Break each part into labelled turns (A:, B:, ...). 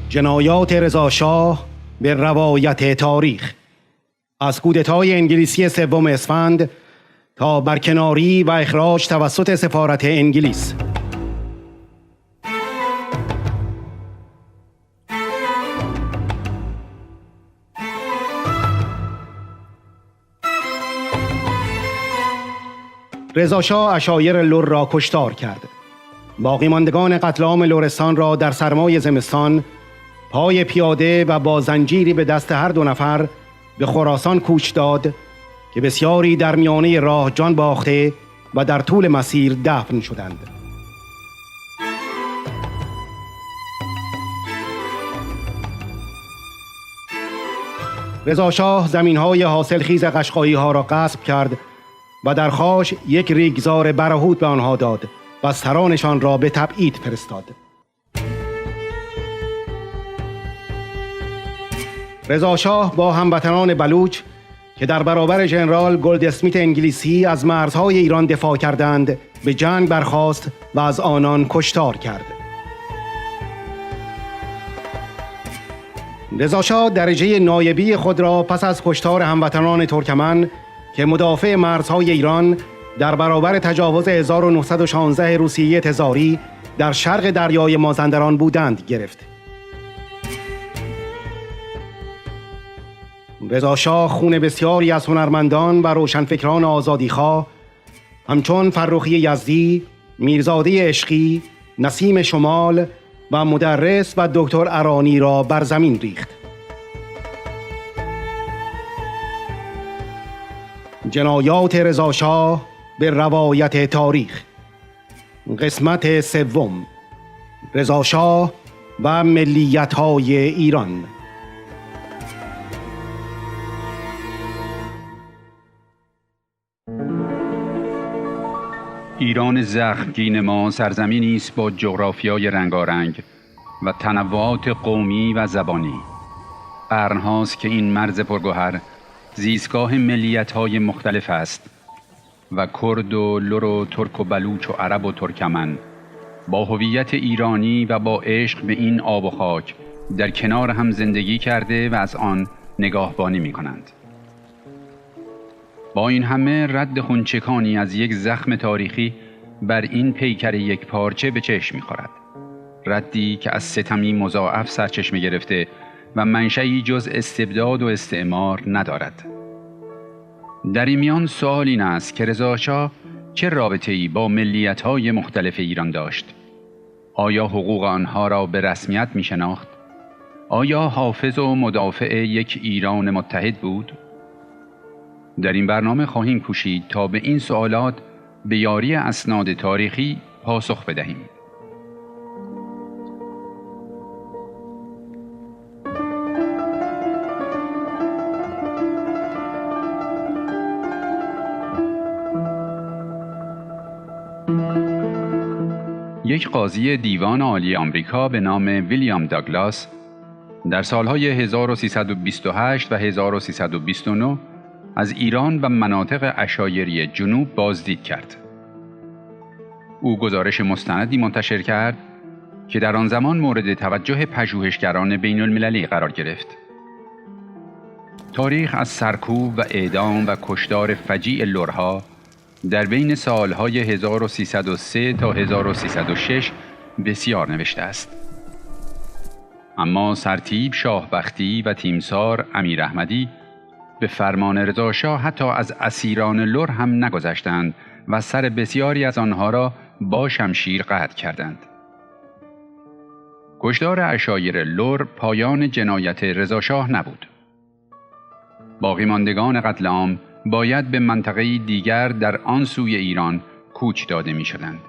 A: جنایات رضاشاه به روایت تاریخ. از کودتای انگلیسی 3 اسفند تا برکناری و اخراج توسط سفارت انگلیس. رضاشاه عشایر لر را کشتار کرد. باقی ماندگان قتل عام لرستان را در سرمای زمستان پای پیاده و با زنجیری به دست هر 2 نفر به خراسان کوچ داد که بسیاری در میانه راه جان باخته و در طول مسیر دفن شدند. رضاشاه زمین‌های حاصلخیز قشقایی‌ها را غصب کرد و در خاش یک ریگزار برهوت به آنها داد و سرانشان را به تبعید فرستاد. رضاشاه با هموطنان بلوچ که در برابر ژنرال گلدسمیت انگلیسی از مرزهای ایران دفاع کردند به جنگ برخاست و از آنان کشتار کرد. رضاشاه درجه نایبی خود را پس از کشتار هموطنان ترکمن که مدافع مرزهای ایران در برابر تجاوز 1916 روسیه تزاری در شرق دریای مازندران بودند گرفت. رضاشاه خون بسیاری از هنرمندان و روشنفکران آزادیخواه همچون فرخی یزدی، میرزاده عشقی، نسیم شمال و مدرس و دکتر ارانی را بر زمین ریخت. جنایات رضاشاه به روایت تاریخ. قسمت 3. رضاشاه و ملیت‌های ایران.
B: ایران زخمگین ما سرزمینی است با جغرافیای رنگارنگ و تنوعات قومی و زبانی. قرن‌هاست که این مرز پرگوهر زیستگاه ملیت‌های مختلف است و کرد و لر و ترک و بلوچ و عرب و ترکمن با هویت ایرانی و با عشق به این آب و خاک در کنار هم زندگی کرده و از آن نگاهبانی می‌کنند. با این همه رد خونچکانی از یک زخم تاریخی بر این پیکر یک پارچه به چشم می‌خورد. ردی که از ستمی مضاعف سرچشمه گرفته و منشأی جز استبداد و استعمار ندارد. در این میان سوال این است که رضاشاه چه رابطه‌ای با ملیت‌های مختلف ایران داشت؟ آیا حقوق آنها را به رسمیت می‌شناخت؟ آیا حافظ و مدافع یک ایران متحد بود؟ در این برنامه خواهیم کوشید تا به این سوالات به یاری اسناد تاریخی پاسخ بدهیم. یک قاضی دیوان عالی آمریکا به نام ویلیام داگلاس در سالهای 1328 و 1329 از ایران و مناطق عشایری جنوب بازدید کرد. او گزارش مستندی منتشر کرد که در آن زمان مورد توجه پژوهشگران بین المللی قرار گرفت. تاریخ از سرکوب و اعدام و کشتار فجیع لرها در بین سالهای 1303 تا 1306 بسیار نوشته است. اما سرتیپ شاهبختی و تیمسار امیر احمدی به فرمان رضاشاه حتی از اسیران لر هم نگذشتند و سر بسیاری از آنها را با شمشیر قطع کردند. کشتار عشایر لر پایان جنایت رضاشاه نبود. باقی ماندگان قتل عام باید به منطقه دیگر در آن سوی ایران کوچ داده می شدند.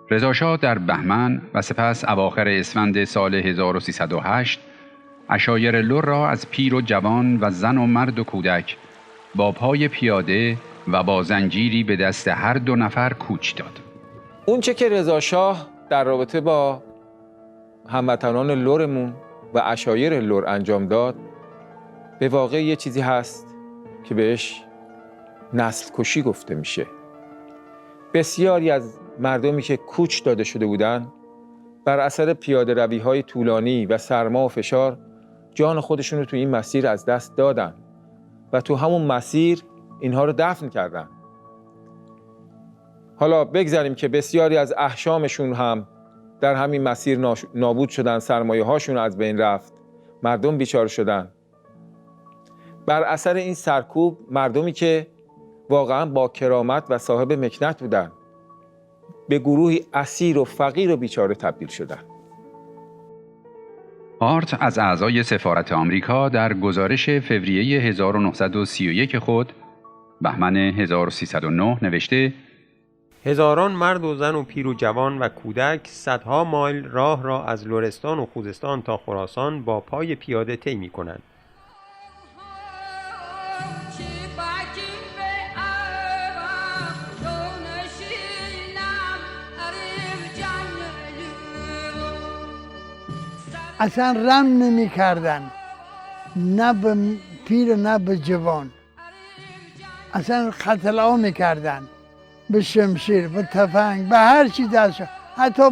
B: رضاشاه در بهمن و سپس اواخر اسفند سال 1308 عشایر لر را از پیر و جوان و زن و مرد و کودک با پای پیاده و با زنجیری به دست هر 2 نفر کوچ داد.
C: اون چه که رضاشاه در رابطه با هموطنان لرمون و عشایر لر انجام داد به واقع یه چیزی هست که بهش نسل کشی گفته میشه. بسیاری از مردمی که کوچ داده شده بودن بر اثر پیاده روی‌های طولانی و سرما و فشار جان خودشون رو تو این مسیر از دست دادن و تو همون مسیر اینها رو دفن کردن. حالا بگذاریم که بسیاری از احشامشون هم در همین مسیر نابود شدن، سرمایه هاشون از بین رفت، مردم بیچاره شدن. بر اثر این سرکوب مردمی که واقعا با کرامت و صاحب مکنت بودن به گروهی اسیر و فقیر و بیچاره تبدیل شدن.
B: هارت از اعضای سفارت آمریکا در گزارش فوریه 1931 خود بهمن 1309 نوشته:
D: هزاران مرد و زن و پیر و جوان و کودک صدها مایل راه را از لرستان و خوزستان تا خراسان با پای پیاده طی می‌کنند.
E: اصلا رحم نمی کردن، نه به پیر نه به جوان. اصلا قتل عام میکردن، به شمشیر، به تفنگ، به هر چی دست. حتی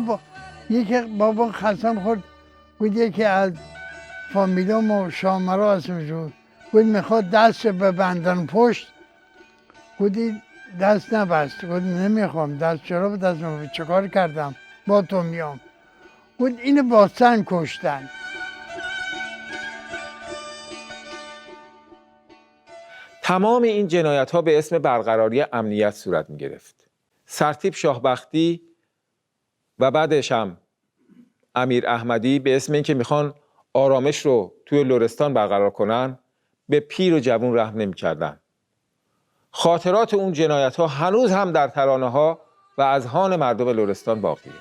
E: یکی بابا قسم خورد، بود یکی از فامیلام و شامرا اسمش بود میخواد دست ببندن پشت، گودی دست نبست، گود نمیخوام دست، چرا به دست نبست؟ چه کار کردم؟ با تو میام. بود اینو با سنگ کشتن.
C: تمام این جنایت ها به اسم برقراری امنیت صورت می گرفت. سرتیپ شاهبختی و بعدش هم امیر احمدی به اسم اینکه میخوان آرامش رو توی لرستان برقرار کنن به پیر و جوون رحم نمی کردن. خاطرات اون جنایت ها هنوز هم در ترانه ها و اذهان مردم لرستان باقیه.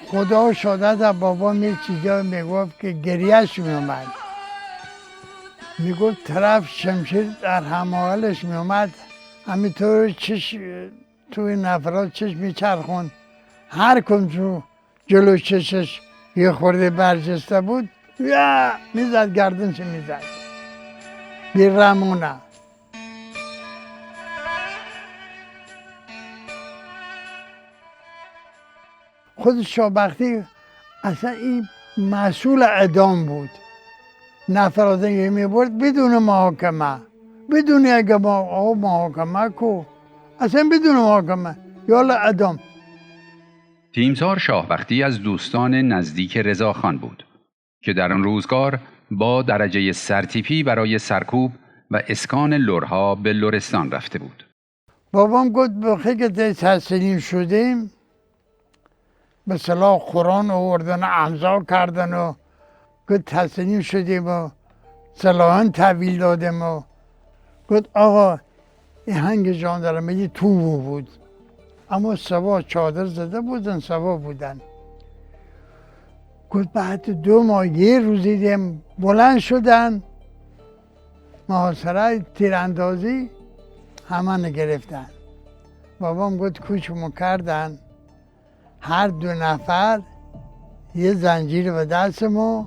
E: خدا شده بابا می چیزا میگفت که گریهش میومد، میگفت طرف شمشیر در هماغلش میومد، همینطور چش توی نفرات چش میچرخون، هر کم تو جلو چشش یه خورده برجسته بود یا میزد گردنش میزد بی رمونه. خود شاهبختی اصلا این مسئول اعدام بود، نفرات یه میبرد بدون محاکمه، بدون اگه محاکمه کو، اصلا بدون محاکمه یالا اعدام.
B: تیمسار شاهبختی از دوستان نزدیک رضاخان بود که در آن روزگار با درجه سرتیپی برای سرکوب و اسکان لرها به لرستان رفته بود.
E: بابام گفت بخی که تحصیلیم شدیم به صلاح قرآن آوردن و امضا کردن و گفت تسلیم شدیم و صلاحاً تحویل دادیم و گفت آقا این هنگ ژاندارمری تو بود، اما سوا چادر زده بودن، سوا بودن. گفت بعد 2 ماه یه روزی دیم بلند شدن، محاصره تیراندازی همه گرفتن. بابام گفت کوچمو کردن، هر 2 نفر یه زنجیر به دستمو،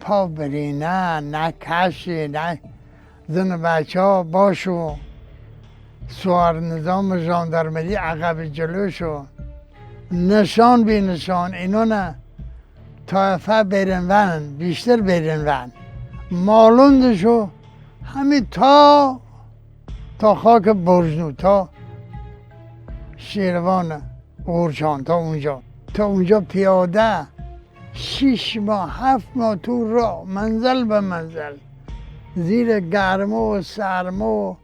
E: پا بری نه کشی نه زن بچه ها باشو، سوار نظام ژاندارمری عقب جلوشو، نشان بی نشان، اینو نه طایفه برن ون، بیشتر برن ون، مالوندشو همین تا خاک برزنو، تا شیروان اورچان، تا اونجا پیاده 6 ماه 7 ماه تو راه، منزل به منزل، زیر گرما و سرما.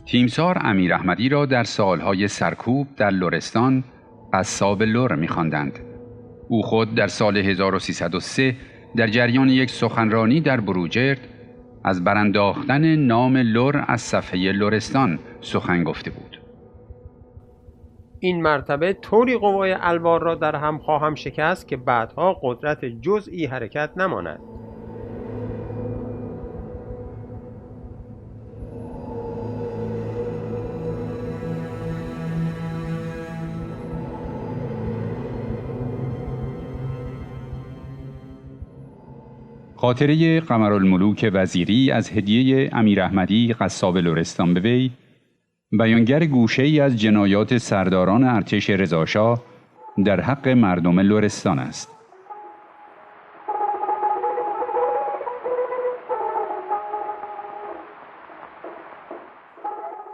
B: تیمسار امیر احمدی را در سالهای سرکوب در لرستان قصاب لر می‌خواندند. او خود در سال 1303 در جریان یک سخنرانی در بروجرد از برانداختن نام لر از صفحه لرستان سخن گفته بود.
D: این مرتبه طوری قوای الوار را در هم خواهم شکست که بعدها قدرت جزئی حرکت نماند.
B: خاطره قمرالملوک وزیری از هدیه امیر احمدی قصاب لرستان به وی بیانگر گوشه‌ای از جنایات سرداران ارتش رضاشاه در حق مردم لرستان است.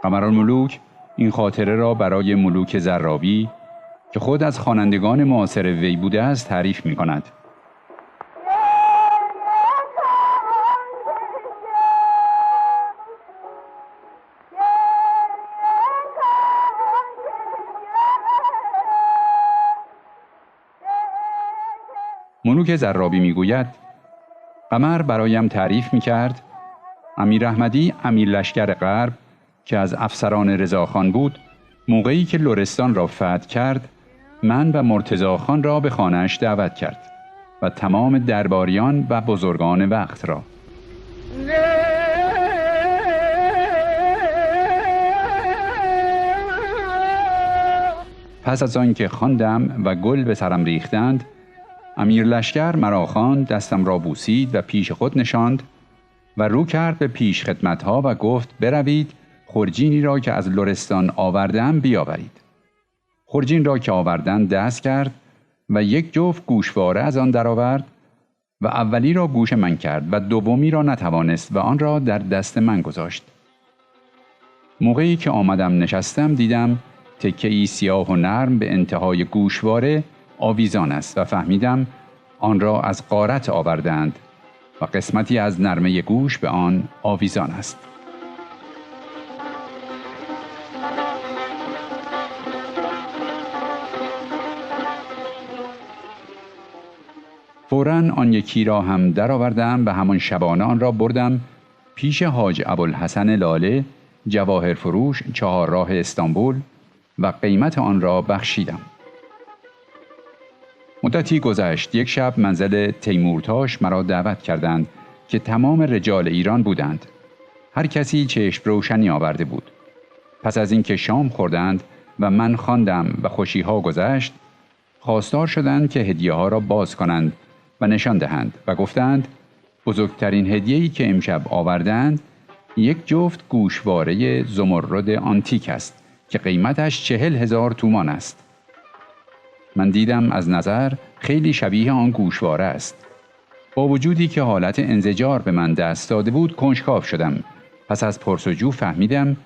B: قمرالملوک این خاطره را برای ملوک زرابی که خود از خوانندگان معاصر وی بوده است تعریف می کند. ملوک زرابی می گوید قمر برایم تعریف می کرد امیر احمدی امیر لشکر غرب که از افسران رضاخان بود موقعی که لرستان را فتح کرد من و مرتضی خان را به خانه‌اش دعوت کرد و تمام درباریان و بزرگان وقت را. پس از آن که خواندم و گل به سرم ریختند امیر لشکر مرا خواند، دستم را بوسید و پیش خود نشاند و رو کرد به پیش خدمتها و گفت بروید خرجینی را که از لرستان آوردم بیاورید. خرجین را که آوردن دست کرد و یک جفت گوشواره از آن درآورد و اولی را گوش من کرد و دومی را نتوانست و آن را در دست من گذاشت. موقعی که آمدم نشستم دیدم تکه‌ای سیاه و نرم به انتهای گوشواره آویزان است و فهمیدم آن را از غارت آوردند و قسمتی از نرمه گوش به آن آویزان است. فوراً آن یکی را هم درآوردم و همان شبانه آن را بردم پیش حاج ابوالحسن لاله جواهر فروش 4 راه استانبول و قیمت آن را بخشیدم. مدتی گذشت. یک شب منزل تیمورتاش مرا دعوت کردند که تمام رجال ایران بودند. هر کسی چشم روشنی آورده بود. پس از اینکه شام خوردند و من خواندم و خوشی‌ها گذشت، خواستار شدند که هدیه‌ها را باز کنند و نشان دهند و گفتند بزرگترین هدیه‌ای که امشب آوردند یک جفت گوشواره زمرد آنتیک است که قیمتش 40,000 تومان است. من دیدم از نظر خیلی شبیه آن گوشواره است. با وجودی که حالت انزجار به من دست داده بود کنجکاو شدم. پس از پرسجو فهمیدم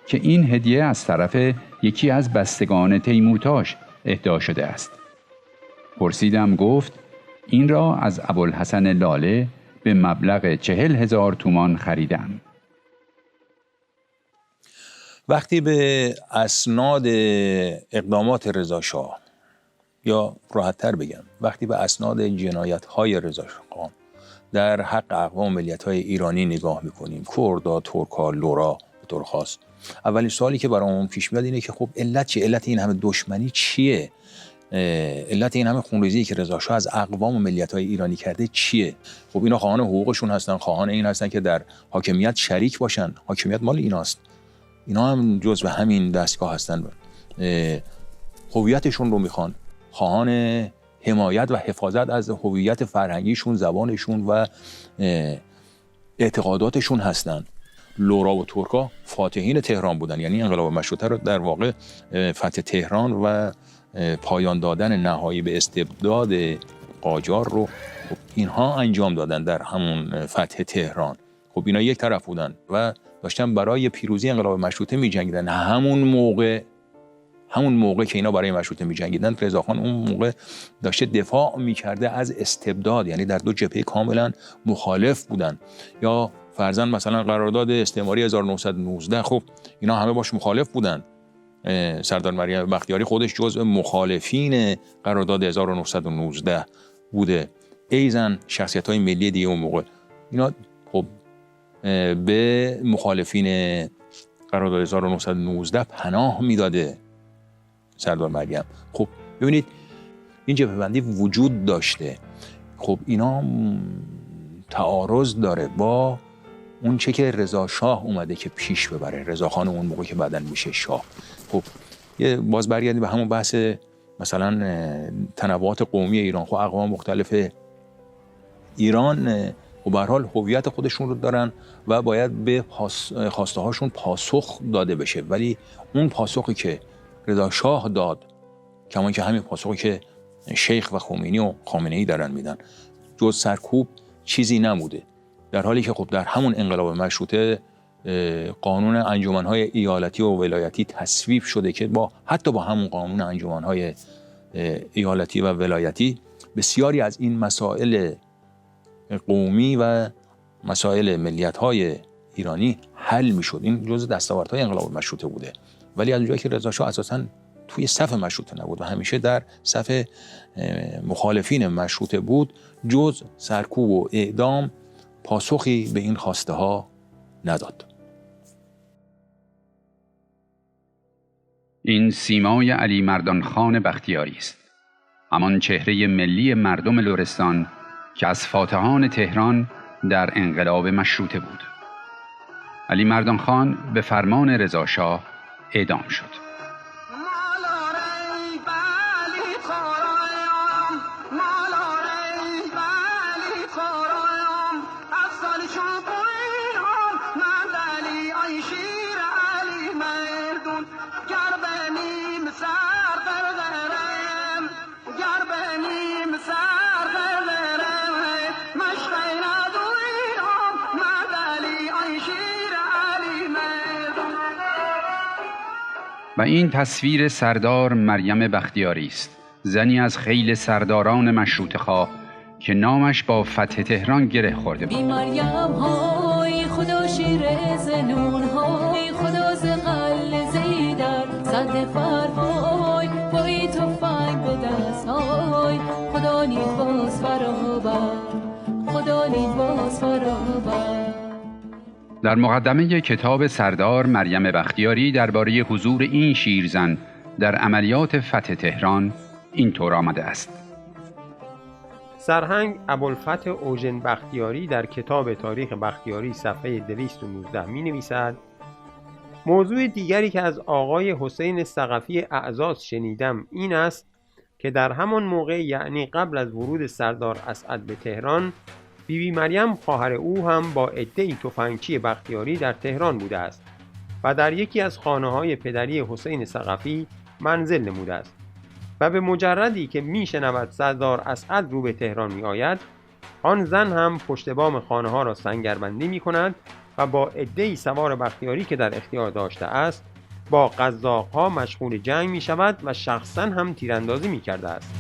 B: که این هدیه از طرف یکی از بستگان تیمورتاش اهدا شده است. پرسیدم، گفت این را از ابوالحسن لاله به مبلغ 40,000 تومان خریدم.
F: وقتی به اسناد اقدامات رضاشاه، یا راحت‌تر بگم وقتی به اسناد جنایت‌های رضاشاه در حق اقوام ملیت‌های ایرانی نگاه می‌کنیم، کردا، ترکا، لورا به طور خاص، اولین سوالی که برامون پیش میاد اینه که خب علت چیه؟ علت این همه دشمنی چیه؟ علت این همه خونریزی که رضاشاه از اقوام و ملیت‌های ایرانی کرده چیه؟ خب اینا خواهان حقوقشون هستن، خواهان این هستن که در حاکمیت شریک باشن. حاکمیت مال ایناست. اینا هم جزو همین دستگاه هستن. هویتشون رو میخوان، خواهان حمایت و حفاظت از هویت فرهنگیشون، زبانشون و اعتقاداتشون هستن. لورا و ترکا فاتحین تهران بودن، یعنی انقلاب مشروطه رو در واقع فتح تهران و پایان دادن نهایی به استبداد قاجار رو اینها انجام دادن در همون فتح تهران. خب اینا یک طرف بودن و داشتن برای پیروزی انقلاب مشروطه می‌جنگیدن. همون موقع که اینا برای مشروطه می‌جنگیدن، رضاخان اون موقع داشته دفاع می‌کرده از استبداد، یعنی در دو جبهه کاملا مخالف بودن. یا فرضاً مثلا قرارداد استعماری 1919، خب اینا همه باش مخالف بودن. سردار مریم بختیاری خودش جزء مخالفین قرارداد 1919 بوده. ایزن شخصیت‌های ملی دیگه اون موقع اینا خب به مخالفین قرارداد 1919 پناه میداده سردار مریم. خب ببینید این جبهه‌بندی وجود داشته. خب اینا تعارض داره با اون چه که رضا شاه اومده که پیش ببره، رضاخان اون موقع که بعدن میشه شاه. خب باز برگردیم به همون بحث مثلا تنوعات قومی ایران. خب اقوام مختلف ایران خب به هر حال هویت خودشون رو دارن و باید به خواسته هاشون پاسخ داده بشه. ولی اون پاسخی که رضا شاه داد، کما که همین پاسخی که شیخ و خمینی و خامنه‌ای دارن میدن، جز سرکوب چیزی نبوده. در حالی که خب در همون انقلاب مشروطه قانون انجمن‌های ایالتی و ولایتی تصویب شده که حتی با همون قانون انجمن‌های ایالتی و ولایتی بسیاری از این مسائل قومی و مسائل ملیت‌های ایرانی حل می‌شد. این جزء دستاوردهای انقلاب مشروطه بوده. ولی از اونجایی که رضا شاه اساساً توی صف مشروطه نبود و همیشه در صف مخالفین مشروطه بود، جز سرکوب و اعدام پاسخی به این خواسته ها نداد.
B: این سیمای علی مردان خان بختیاری است، همان چهره ملی مردم لرستان که از فاتحان تهران در انقلاب مشروطه بود. علی مردان خان به فرمان رضا شاه اعدام شد. و این تصویر سردار مریم بختیاری است، زنی از خیل سرداران مشروطه خواه که نامش با فتح تهران گره خورده بود.
G: بی مریم های خدا شیر زنون های خدا زغل زیدر صد فرهای پای تفنگ به دست های خدا نید باز فرابر خدا نید باز فرابر.
B: در مقدمه کتاب سردار مریم بختیاری درباره حضور این شیرزن در عملیات فتح تهران اینطور آمده است:
D: سرهنگ ابوالفتح اوژن بختیاری در کتاب تاریخ بختیاری صفحه 219 می نویسد: موضوع دیگری که از آقای حسین ثقفی اعزاز شنیدم این است که در همان موقع، یعنی قبل از ورود سردار اسعد به تهران، بیبی مریم خواهر او هم با عده‌ای تفنگچی بختیاری در تهران بوده است و در یکی از خانه‌های پدری حسین ثقفی منزل نموده است و به مجردی که میشنود سردار اسعد رو به تهران می آید، آن زن هم پشت بام خانه‌ها را سنگربندی می کند و با عده‌ای سوار بختیاری که در اختیار داشته است با قزاق‌ها مشغول جنگ می شود و شخصاً هم تیراندازی می کرده است.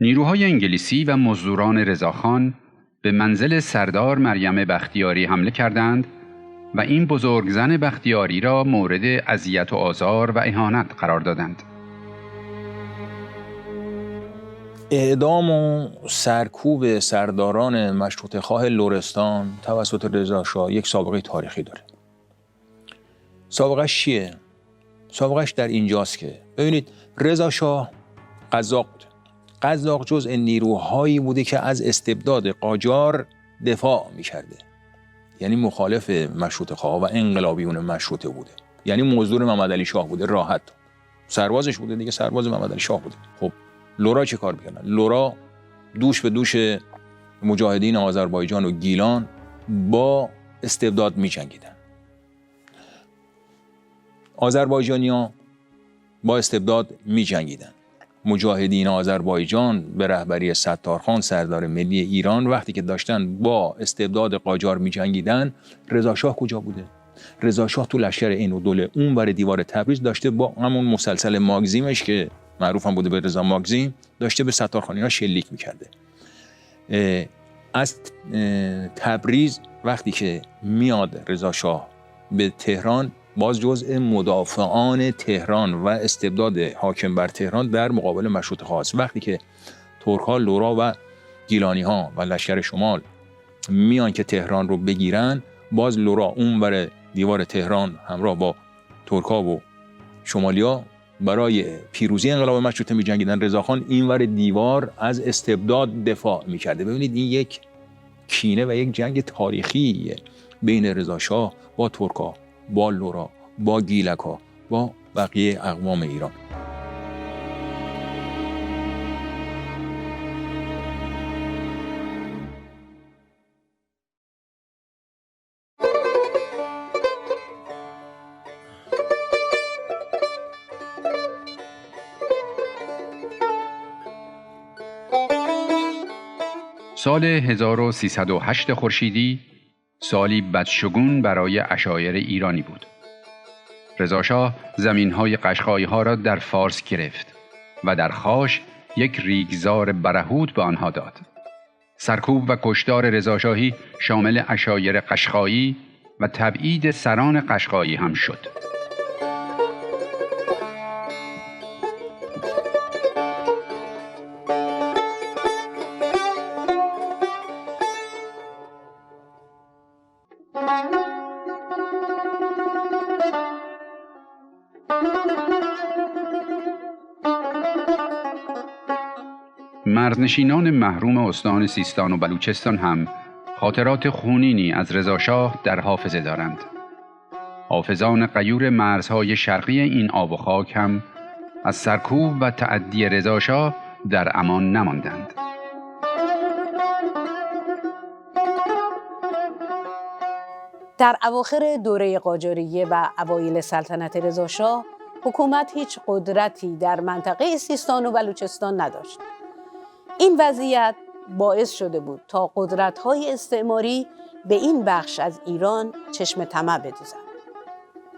B: نیروهای انگلیسی و مزدوران رضاخان به منزل سردار مریم بختیاری حمله کردند و این بزرگ زن بختیاری را مورد اذیت و آزار و اهانت قرار دادند.
F: اعدام و سرکوب سرداران مشروطه خواه لرستان توسط رضا شاه یک سابقه تاریخی داره. سابقه‌اش چیه؟ سابقه‌اش در اینجاست که ببینید، رضا شاه قزاق بود. قزاق جزء نیروهایی بوده که از استبداد قاجار دفاع می‌کرده. یعنی مخالف مشروطه خواه و انقلابیون مشروطه بوده. یعنی مزدور محمدعلی شاه بوده، راحت. سربازش بوده دیگه، سرباز محمدعلی شاه بوده. خب لرا چه کار می‌کردن؟ لرا دوش به دوش مجاهدین آذربایجان و گیلان با استبداد می‌جنگیدن. آذربایجانی‌ها با استبداد می‌جنگیدن. مجاهدین آذربایجان به رهبری ستارخان سردار ملی ایران وقتی که داشتن با استبداد قاجار می‌جنگیدن، رضا شاه کجا بوده؟ رضا شاه تو لشکر عین الدوله اونور دیوار تبریز داشته با همون مسلسل ماگزیمش که معروف هم بوده به رضا ماگزیم، داشته به ستارخانی‌ها شلیک می‌کرده. از تبریز وقتی که میاد رضا شاه به تهران، باز جزء مدافعان تهران و استبداد حاکم بر تهران در مقابل مشروطه خواه است. وقتی که ترک‌ها، لرا و گیلانی‌ها و لشکر شمال میان که تهران رو بگیرن، باز لورا اونور دیوار تهران همراه با ترکا و شمالیا برای پیروزی انقلاب مشروطه می‌جنگیدن. رضاخان اینور دیوار از استبداد دفاع می‌کرده. ببینید این یک کینه و یک جنگ تاریخیه بین رضاشاه با ترکا، با لورا، با گیلک‌ها، با بقیه اقوام ایران.
B: سال 1308 خورشیدی سالی بدشگون برای عشایر ایرانی بود. رضاشاه زمین‌های قشقایی‌ها را در فارس گرفت و در خاش یک ریگزار برهوت به آنها داد. سرکوب و کشتار رضاشاهی شامل عشایر قشقایی و تبعید سران قشقایی هم شد. مرزنشینان محروم استان سیستان و بلوچستان هم خاطرات خونینی از رضاشاه در حافظه دارند. حافظان غیور مرزهای شرقی این آب و خاک هم از سرکوب و تعدی رضاشاه در امان نماندند.
H: در اواخر دوره قاجاریه و اوایل سلطنت رضاشاه حکومت هیچ قدرتی در منطقه سیستان و بلوچستان نداشت. این وضعیت باعث شده بود تا قدرت‌های استعماری به این بخش از ایران چشم طمع بدوزند.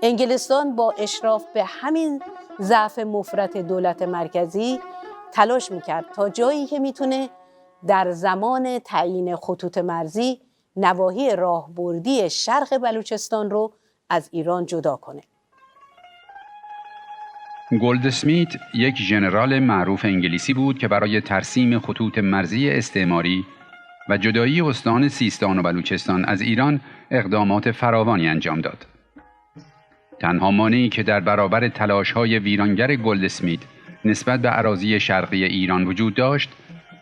H: انگلستان با اشراف به همین ضعف مفرط دولت مرکزی تلاش میکرد تا جایی که میتونه در زمان تعیین خطوط مرزی نواحی راهبردی شرق بلوچستان رو از ایران جدا کنه.
B: گلدسمیت یک ژنرال معروف انگلیسی بود که برای ترسیم خطوط مرزی استعماری و جدایی استان سیستان و بلوچستان از ایران اقدامات فراوانی انجام داد. تنها مانعی که در برابر تلاش‌های ویرانگر گلدسمیت نسبت به اراضی شرقی ایران وجود داشت،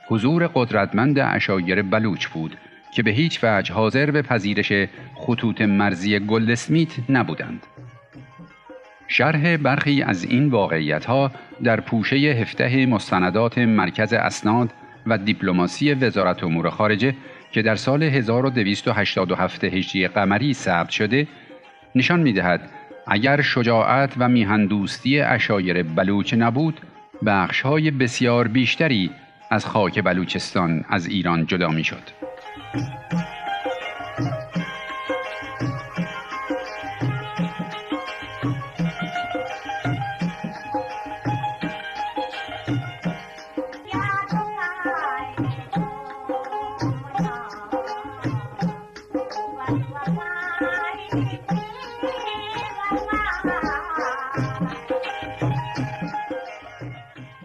B: حضور قدرتمند عشایر بلوچ بود که به هیچ وجه حاضر به پذیرش خطوط مرزی گلدسمیت نبودند. شرح برخی از این واقعیت‌ها در پوشه هفته مستندات مرکز اسناد و دیپلماسی وزارت امور خارجه که در سال 1287 هجری قمری ثبت شده نشان می‌دهد اگر شجاعت و میهندوستی عشایر بلوچ نبود، بخش‌های بسیار بیشتری از خاک بلوچستان از ایران جدا می‌شد.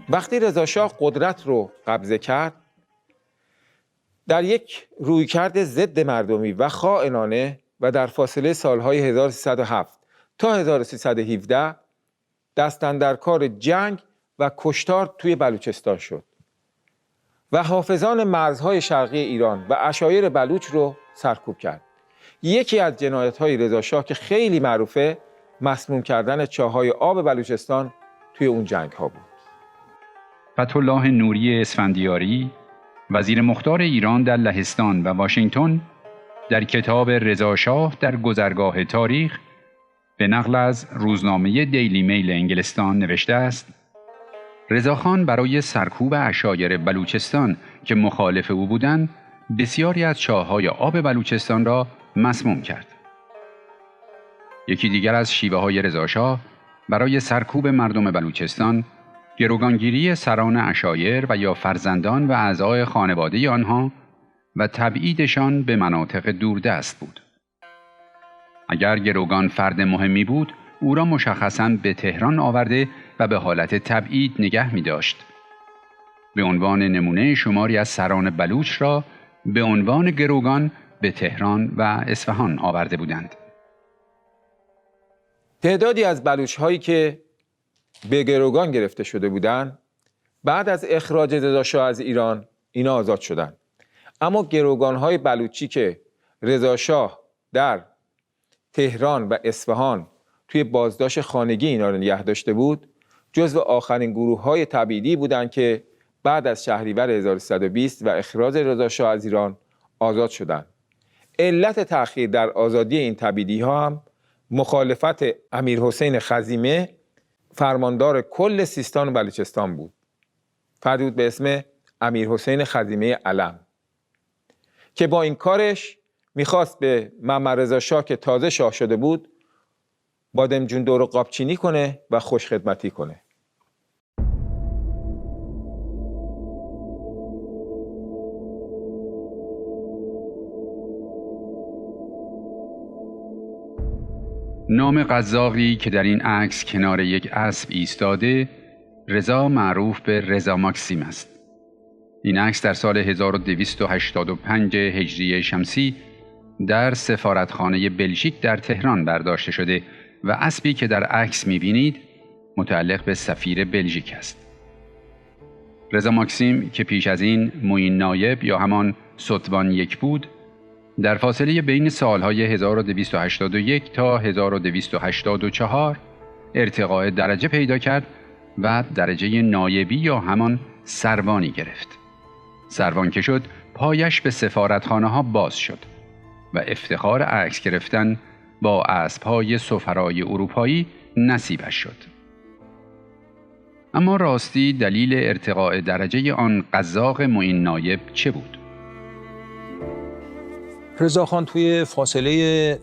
C: وقتی رضاشاه قدرت رو قبضه کرد، در یک رویکرد ضد مردمی و خائنانه و در فاصله سالهای 1307 تا 1317 دست اندر کار جنگ و کشتار توی بلوچستان شد و حافظان مرزهای شرقی ایران و عشایر بلوچ رو سرکوب کرد. یکی از جنایت‌های رضاشاه که خیلی معروفه، مسموم کردن چاهای آب بلوچستان توی اون جنگ‌ها بود.
B: فتح‌الله نوری اسفندیاری، وزیر مختار ایران در لهستان و واشنگتن، در کتاب رضاشاه در گذرگاه تاریخ به نقل از روزنامه دیلی میل انگلستان نوشته است: رضاخان برای سرکوب عشایر بلوچستان که مخالف او بودند، بسیاری از چاه‌های آب بلوچستان را مسموم کرد. یکی دیگر از شیوه‌های رضاشاه برای سرکوب مردم بلوچستان گروگانگیری سران عشایر و یا فرزندان و اعضای خانواده آنها و تبعیدشان به مناطق دوردست بود. اگر گروگان فرد مهمی بود، او را مشخصاً به تهران آورده و به حالت تبعید نگه می داشت. به عنوان نمونه شماری از سران بلوچ را به عنوان گروگان به تهران و اصفهان آورده بودند.
C: تعدادی از بلوچ‌هایی که به گروگان گرفته شده بودند بعد از اخراج رضاشاه از ایران اینا آزاد شدند. اما گروگان‌های بلوچی که رضاشاه در تهران و اصفهان توی بازداشت خانگی اینا رو نگه داشته بود جزو آخرین گروه‌های تبعیدی بودند که بعد از شهریور 1320 و اخراج رضاشاه از ایران آزاد شدند. علت تأخیر در آزادی این تبعیدی‌ها هم مخالفت امیرحسین خزیمه فرماندار کل سیستان و بلوچستان بود. فردی بود به اسم امیرحسین خزیمه علم که با این کارش میخواست به محمد رضا شاه که تازه شاه شده بود بادمجون دور قابچینی کنه و خوشخدمتی کنه.
B: نام قزاقی که در این عکس کنار یک اسب ایستاده، رضا معروف به رضا ماکسیم است. این عکس در سال 1285 هجری شمسی در سفارتخانه بلژیک در تهران برداشته شده و اسبی که در عکس می‌بینید متعلق به سفیر بلژیک است. رضا ماکسیم که پیش از این معین نایب یا همان ستوان یک بود، در فاصله بین سالهای 1281 تا 1284 ارتقاء درجه پیدا کرد و درجه نایبی یا همان سروانی گرفت. سروان که شد، پایش به سفارتخانه ها باز شد و افتخار عکس گرفتن با اسب‌های سفرای اروپایی نصیبش شد. اما راستی دلیل ارتقاء درجه آن قزاق معین نایب چه بود؟
F: رضاخان توی فاصله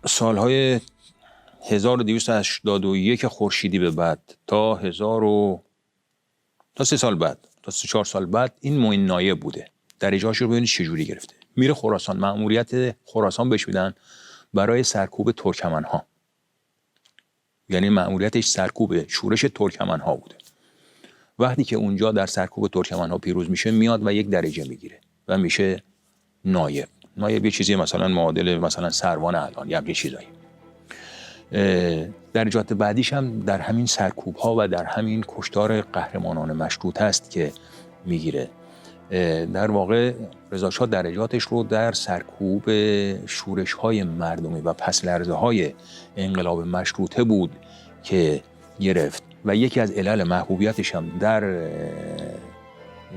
F: سالهای 1281 خورشیدی به بعد تا 3 سال بعد تا 3-4 سال بعد این معین نایب بوده. درجه‌اش رو ببینید چجوری گرفته. میره خراسان، مأموریت خراسان بهش میدن برای سرکوب ترکمن‌ها. یعنی مأموریتش سرکوب شورش ترکمن‌ها بوده. وقتی که اونجا در سرکوب ترکمن‌ها پیروز میشه میاد و یک درجه میگیره و میشه نایب. نایب یه چیزی مثلا معادل مثلا سروان الان یا یه چیزایی. درجات بعدیش هم در همین سرکوب ها و در همین کشتار قهرمانان مشروطه است که میگیره. در واقع رضا شاه درجاتش رو در سرکوب شورش های مردمی و پس لرزه های انقلاب مشروطه بود که گرفت و یکی از علل محبوبیتش هم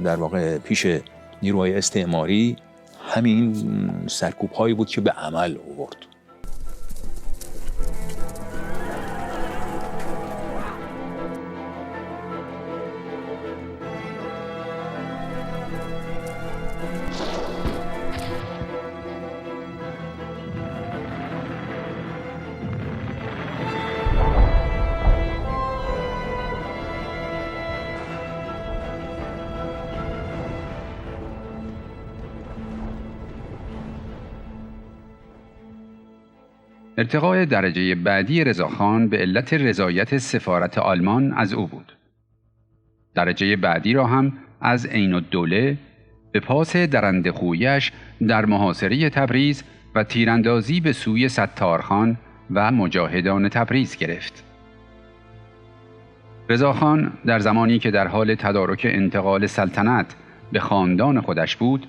F: در واقع پیش نیروهای استعماری همین سرکوب هایی بود که به عمل آورد.
B: ارتقاء درجه بعدی رضاخان به علت رضایت سفارت آلمان از او بود. درجه بعدی را هم از عین‌الدوله به پاس درنده خویش در محاصره تبریز و تیراندازی به سوی ستارخان و مجاهدان تبریز گرفت. رضاخان در زمانی که در حال تدارک انتقال سلطنت به خاندان خودش بود،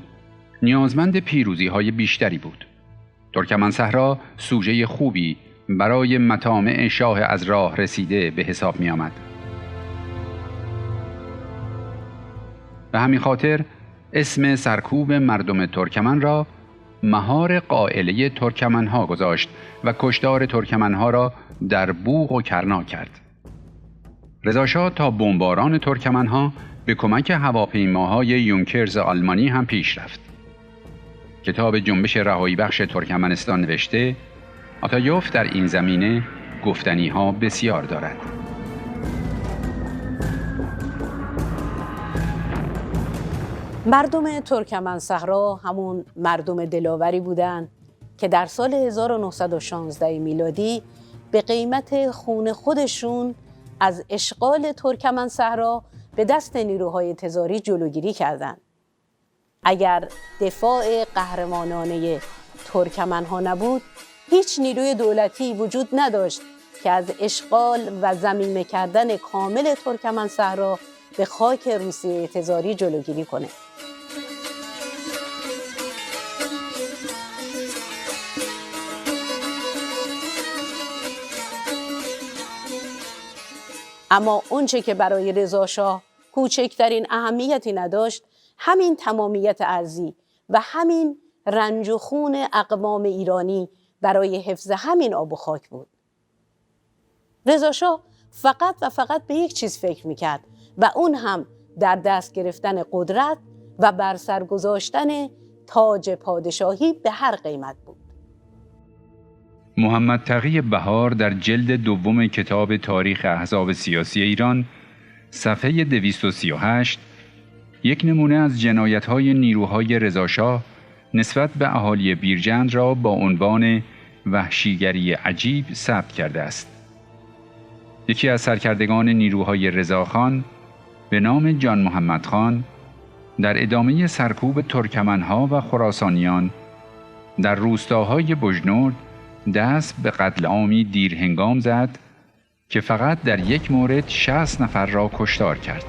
B: نیازمند پیروزی‌های بیشتری بود. ترکمنصحرا سوژه خوبی برای مطامع شاه از راه رسیده به حساب می آمد. به همین خاطر اسم سرکوب مردم ترکمن را مهار قائله ترکمنها گذاشت و کشتار ترکمنها را در بوق و کرنا کرد. رضا شاه تا بمباران ترکمنها به کمک هواپیماهای یونکرز آلمانی هم پیش رفت. کتاب جنبش رهایی بخش ترکمنستان نوشته آتایوف در این زمینه گفتنی ها بسیار دارد.
H: مردم ترکمن صحرا همون مردم دلاوری بودند که در سال 1916 میلادی به قیمت خون خودشون از اشغال ترکمن صحرا به دست نیروهای تزاری جلوگیری کردند. اگر دفاع قهرمانانه ترکمنها نبود، هیچ نیروی دولتی وجود نداشت که از اشغال و ضمیمه کردن کامل ترکمن صحرا به خاک روسیه تزاری جلوگیری کنه. اما اونچه که برای رضاشاه کوچکترین اهمیتی نداشت، همین تمامیت ارضی و همین رنج و خون اقوام ایرانی برای حفظ همین آب و خاک بود. رضاشاه فقط و فقط به یک چیز فکر میکرد و اون هم در دست گرفتن قدرت و بر سر گذاشتن تاج پادشاهی به هر قیمت بود.
B: محمد تقی بهار در جلد دوم کتاب تاریخ احزاب سیاسی ایران صفحه 238 یک نمونه از جنایت‌های نیروهای رضاشاه نسبت به اهالی بیرجند را با عنوان وحشیگری عجیب ثبت کرده است. یکی از سرکردگان نیروهای رضاخان به نام جان محمد خان در ادامه سرکوب ترکمنها و خراسانیان در روستاهای بجنورد دست به قتل عامی دیرهنگام زد که فقط در یک مورد 60 نفر را کشتار کرد.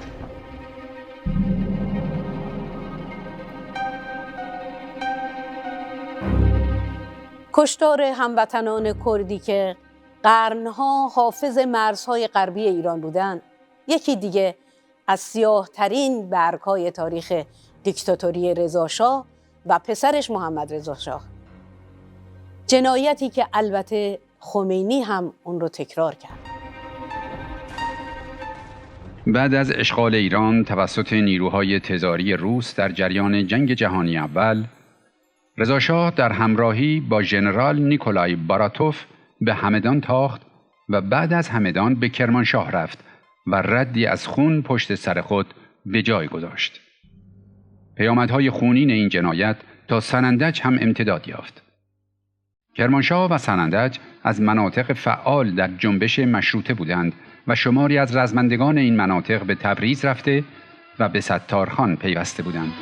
H: کشتار هموطنان کردی که قرنها حافظ مرزهای غربی ایران بودند، یکی دیگه از سیاه‌ترین برگ‌های تاریخ دیکتاتوری رضاشاه و پسرش محمد رضاشاه. جنایتی که البته خمینی هم اون رو تکرار کرد.
B: بعد از اشغال ایران توسط نیروهای تزاری روس در جریان جنگ جهانی اول، رضاشاه در همراهی با ژنرال نیکولای باراتوف به همدان تاخت و بعد از همدان به کرمانشاه رفت و ردی از خون پشت سر خود به جای گذاشت. پیامدهای خونین این جنایت تا سنندج هم امتداد یافت. کرمانشاه و سنندج از مناطق فعال در جنبش مشروطه بودند و شماری از رزمندگان این مناطق به تبریز رفته و به ستارخان پیوسته بودند.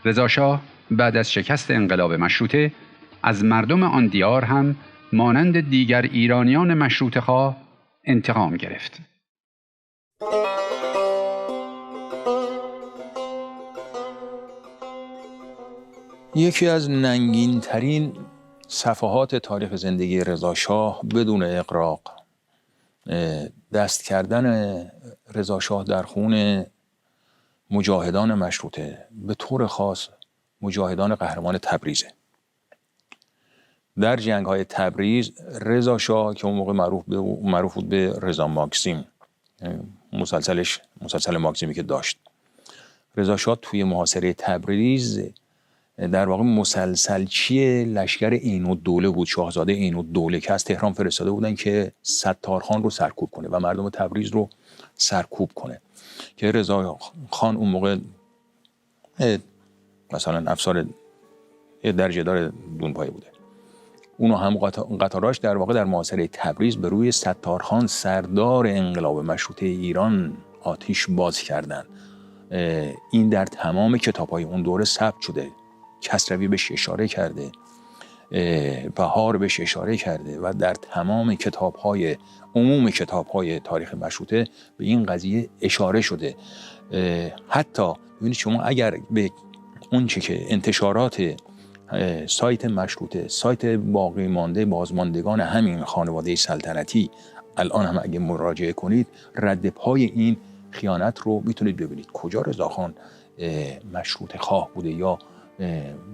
B: رضاشاه بعد از شکست انقلاب مشروطه از مردم آن دیار هم مانند دیگر ایرانیان مشروطه‌خواه انتقام گرفت.
F: یکی از ننگین‌ترین صفحات تاریخ زندگی رضاشاه بدون اغراق دست کردن رضاشاه در خون مجاهدان مشروطه، به طور خاص مجاهدان قهرمان تبریزه. در جنگ‌های تبریز رضاشاه که اون موقع معروف بود به رضا ماکسیم، مسلسل ماکسیمی که داشت، رضاشاه توی محاصره تبریز در واقع مسلسلچی لشکر عین‌الدوله بود، شاهزاده عین‌الدوله که از تهران فرستاده بودن که ستارخان رو سرکوب کنه و مردم تبریز رو سرکوب کنه، که رضا خان اون موقع مثلا افسر درجه دار دونپایه بوده. اونو هم قطاراش در واقع در محاصره تبریز به روی ستارخان سردار انقلاب مشروطه ایران آتش باز کردن. این در تمام کتاب‌های اون دوره ثبت شده. کسروی بهش اشاره کرده، بهار بهش اشاره کرده و در تمام عموم کتاب‌های تاریخ مشروطه به این قضیه اشاره شده. حتی ببینید شما اگر به اون چه که انتشارات سایت مشروطه، سایت باقی مانده بازماندگان همین خانواده سلطنتی الان هم اگه مراجعه کنید، رد پای این خیانت رو میتونید ببینید. کجا رضاخان مشروطه خواه بوده یا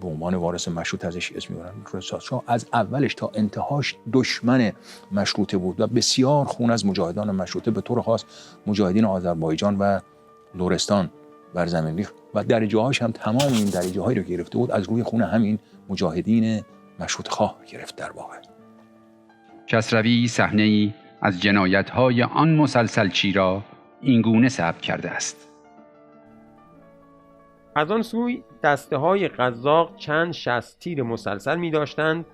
F: به عنوان وارث مشروط ازش اسم میبرن؟ رضاشاه از اولش تا انتهاش دشمن مشروطه بود و بسیار خون از مجاهدان مشروطه، به طور خاص مجاهدین آذربایجان و لرستان بر زمین ریخت و درجه‌هاش هم تمام این درجه‌هایی رو گرفته بود از روی خون همین مجاهدین مشروطه خواه گرفت. در واقع
B: کسروی صحنه‌ای از جنایت‌های آن مسلسلچی را اینگونه ثبت کرده است.
D: از آن سوی دسته های قزاق چند 60 تیر مسلسل می داشتند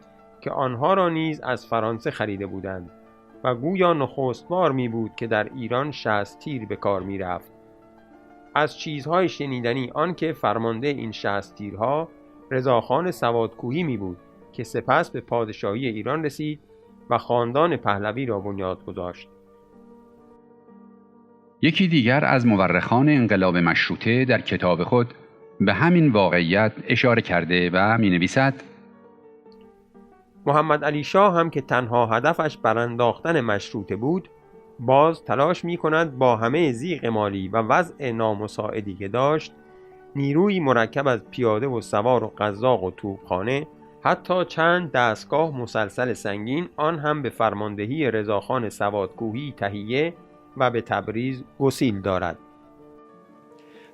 D: که آنها را نیز از فرانسه خریده بودند و گویا نخست بار می بود که در ایران 60 تیر به کار می رفت. از چیزهای شنیدنی آن که فرمانده این 60 تیرها رضاخان سوادکوهی می بود که سپس به پادشاهی ایران رسید و خاندان پهلوی را بنیاد گذاشت.
B: یکی دیگر از مورخان انقلاب مشروطه در کتاب خود به همین واقعیت اشاره کرده و می نویسد:
D: محمد علی شاه هم که تنها هدفش برانداختن مشروطه بود، باز تلاش می کند با همه ضیق مالی و وضع نامساعدی که داشت، نیروی مرکب از پیاده و سوار و قزاق و توپخانه، حتی چند دستگاه مسلسل سنگین، آن هم به فرماندهی رضاخان سوادکوهی تهیه و به تبریز گسیل دارد.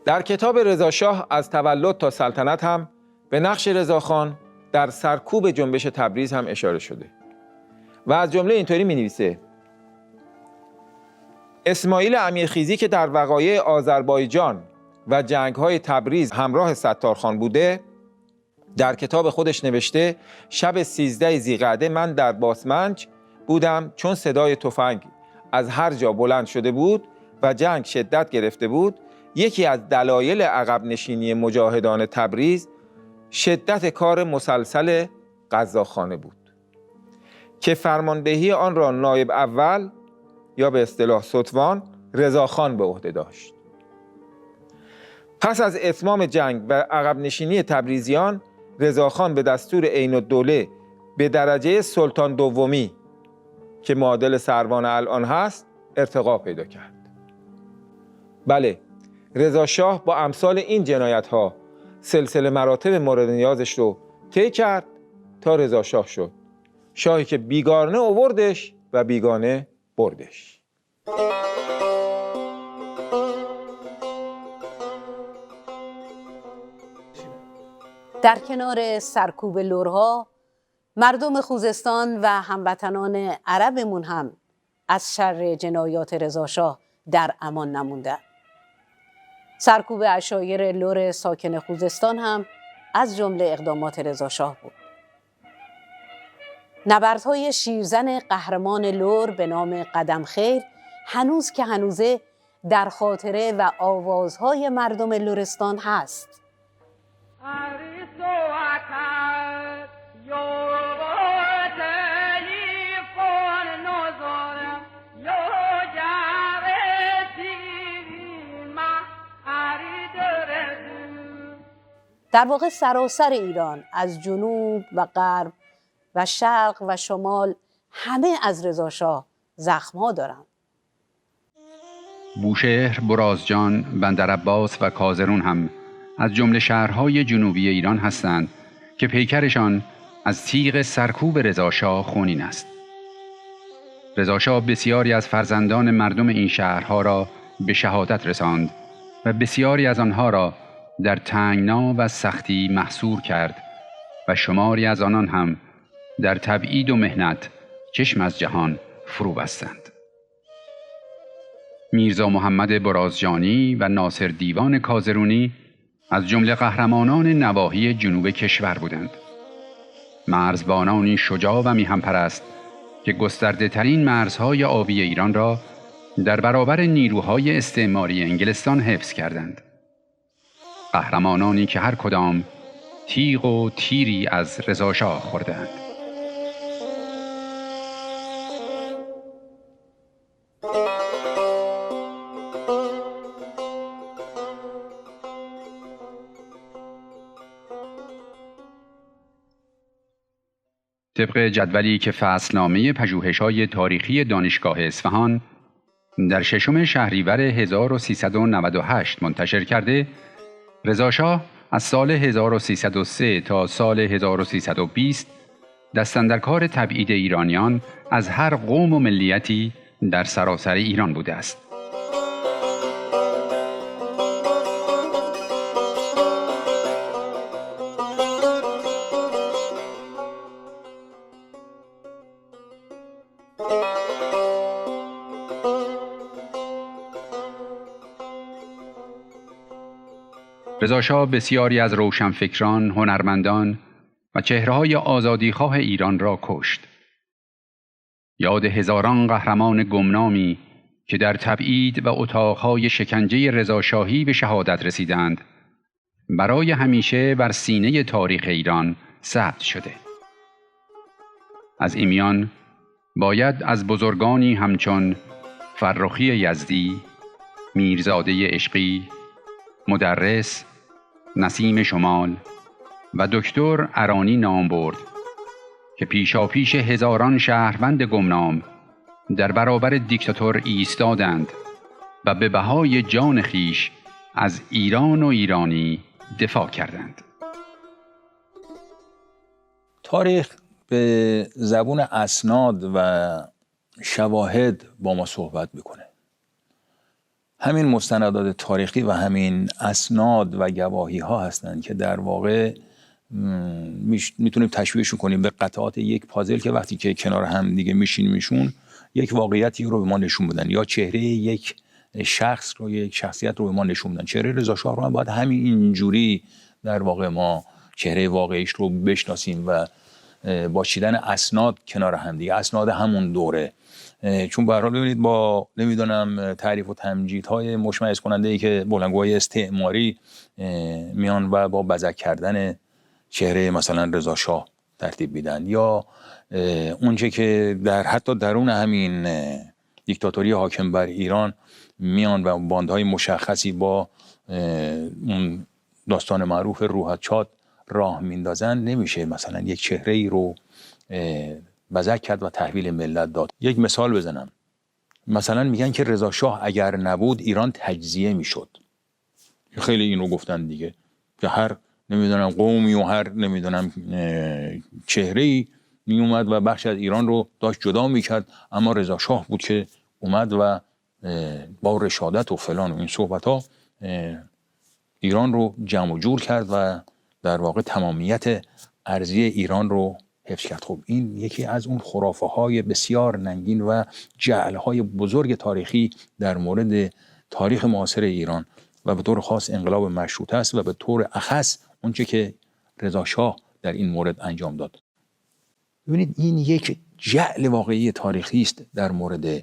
C: در کتاب رضاشاه از تولد تا سلطنت هم به نقش رضاخان در سرکوب جنبش تبریز هم اشاره شده و از جمله اینطوری می نویسه: اسماعیل امیرخیزی که در وقایع آذربایجان و جنگ‌های تبریز همراه ستارخان بوده، در کتاب خودش نوشته شب 13 ذیقعده من در باسمنج بودم، چون صدای تفنگ از هر جا بلند شده بود و جنگ شدت گرفته بود. یکی از دلایل عقب نشینی مجاهدان تبریز شدت کار مسلسل قزاقخانه بود که فرماندهی آن را نایب اول یا به اصطلاح ستوان رضاخان به عهده داشت. پس از اتمام جنگ و عقب نشینی تبریزیان، رضاخان به دستور عین الدوله به درجه سلطان دومی که معادل سروان الان هست ارتقا پیدا کرد. بله، رضا شاه با امثال این جنایت ها سلسله مراتب مورد نیازش رو طی کرد تا رضا شاه شد، شاهی که بیگانه آوردش و بیگانه بردش.
H: در کنار سرکوب لرها، مردم خوزستان و هموطنان عربمون هم از شر جنایات رضاشاه در امان نموندند. سرکوب عشایر لر ساکن خوزستان هم از جمله اقدامات رضاشاه بود. نبردهای شیرزن قهرمان لر به نام قدم خیر هنوز که هنوزه در خاطره و آوازهای مردم لرستان هست. در واقع سراسر ایران از جنوب و غرب و شرق و شمال همه از رضاشاه زخم‌ها دارند.
B: بوشهر، برازجان، بندرعباس و کازرون هم از جمله شهرهای جنوبی ایران هستند که پیکرشان از تیغ سرکوب رضاشاه خونین است. رضاشاه بسیاری از فرزندان مردم این شهرها را به شهادت رساند و بسیاری از آنها را در تنگنا و سختی محصور کرد و شماری از آنان هم در تبعید و محنت چشم از جهان فرو بستند. میرزا محمد برازجانی و ناصر دیوان کازرونی از جمله قهرمانان نواحی جنوب کشور بودند. مرزبانانی شجاع و میهن‌پرست که گسترده ترین مرزهای آبی ایران را در برابر نیروهای استعماری انگلستان حفظ کردند. قهرمانانی که هر کدام تیغ و تیری از رضاشاه خوردند. طبق جدولی که فصلنامه پژوهش‌های تاریخی دانشگاه اصفهان در 6 شهریور 1398 منتشر کرده، رضاشاه از سال 1303 تا سال 1320 دستاندرکار تبعید ایرانیان از هر قوم و ملیتی در سراسر ایران بوده است. رضاشاه بسیاری از روشنفکران، هنرمندان و چهره‌های آزادیخواه ایران را کشت. یاد هزاران قهرمان گمنامی که در تبعید و اتاقهای شکنجه رضاشاهی به شهادت رسیدند، برای همیشه بر سینه تاریخ ایران ثبت شده. از این میان باید از بزرگانی همچون فرخی یزدی، میرزاده عشقی، مدرس، نسیم شمال و دکتر ارانی نام برد که پیشاپیش هزاران شهروند گمنام در برابر دیکتاتور ایستادند و به بهای جان خیش از ایران و ایرانی دفاع کردند.
F: تاریخ به زبون اسناد و شواهد با ما صحبت میکنه. همین مستندات تاریخی و همین اسناد و گواهی ها هستند که در واقع میتونیم تشبیهشون کنیم به قطعات یک پازل که وقتی که کنار هم دیگه میشینیمشون یک واقعیتی رو به ما نشون بدن، یا چهره یک شخص رو، یک شخصیت رو به ما نشون بدن. چهره رضاشاه رو هم باید همین اینجوری در واقع ما چهره واقعیش رو بشناسیم و با چیدن اسناد کنار هم دیگه، اسناد همون دوره. چون به هر حال ببینید با نمیدونم تعریف و تمجیدهای مشمئز کننده ای که بلندگوهای استعماری میان و با بزک کردن چهره مثلا رضاشاه ترتیب میدن، یا اونچه که در حتی درون همین دیکتاتوری حاکم بر ایران میان و باندهای مشخصی با اون داستان معروف روحت چاد راه میندازن، نمیشه مثلا یک چهره ای رو بزک کرد و تحویل ملت داد. یک مثال بزنم، مثلا میگن که رضاشاه اگر نبود ایران تجزیه میشد. خیلی این رو گفتن دیگه که هر نمیدونم قومی و هر نمیدونم چهره‌ای می اومد و بخش از ایران رو داشت جدا میکرد، اما رضاشاه بود که اومد و با رشادت و فلان و این صحبت ها ایران رو جمع و جور کرد و در واقع تمامیت ارضی ایران رو حفظ کرد. خب این یکی از اون خرافه های بسیار ننگین و جعل های بزرگ تاریخی در مورد تاریخ معاصر ایران و به طور خاص انقلاب مشروطه است و به طور اخص اونچه که رضاشاه در این مورد انجام داد. ببینید این یک جعل واقعی تاریخی است در مورد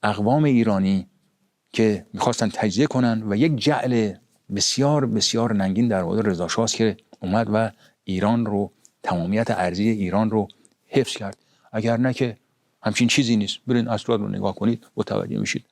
F: اقوام ایرانی که میخواستن تجزیه کنن و یک جعل بسیار بسیار ننگین در مورد رضاشاه است که اومد و ایران رو، تمامیت ارضی ایران رو حفظ کرد. اگر نه که همچین چیزی نیست. برین اسناد رو نگاه کنید متوجه میشید.